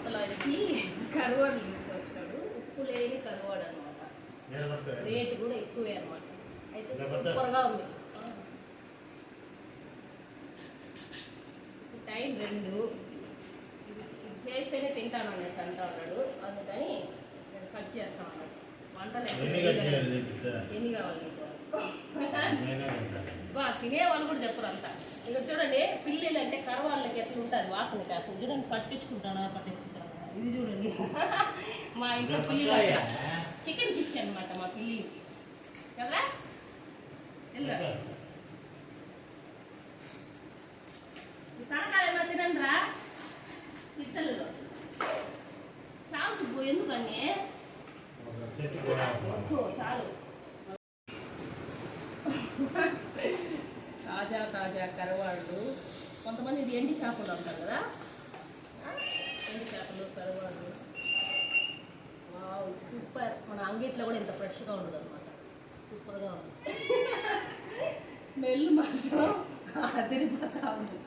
సంతలో వచ్చి కరువాడు తీసుకొచ్చాడు. ఉప్పు లేని కరువాడు అనమాట. రేటు కూడా ఎక్కువే అనమాట. అయితే సూపర్గా ఉంది. టైం 2 ఇది చేస్తేనే తింటాను అనేసి అంటా ఉన్నాడు. అందుకని నేను కట్ చేస్తాను అన్నట్టు. వంటలు ఎన్ని కావాలి నీకు? బా తినేవాళ్ళు కూడా చెప్పరు అంతా. ఇక్కడ చూడండి, పిల్లలు అంటే కరవాళ్ళకి ఎట్లా ఉంటుంది వాసన కాసం. చూడండి పట్టించుకుంటానా. ఇది చూడండి మా ఇంట్లో పిల్లలు చికెన్ పిచ్చి అనమాట మా పిల్లలకి కదా. తనకాయ ఏమో తినండి రా చిత్తలు ఛాన్స్ ఎందుకని చాలు. తాజా కరవాళ్ళు. కొంతమంది ఇది ఎండి చేపలు అంటారు కదా. ఎండి చేపలు కరవాళ్ళు వావ్ సూపర్. మన అంగట్లో కూడా ఇంత ఫ్రెష్గా ఉండదు అనమాట. సూపర్గా ఉంది. స్మెల్ మాత్రం అదిరిపోతా ఉంది.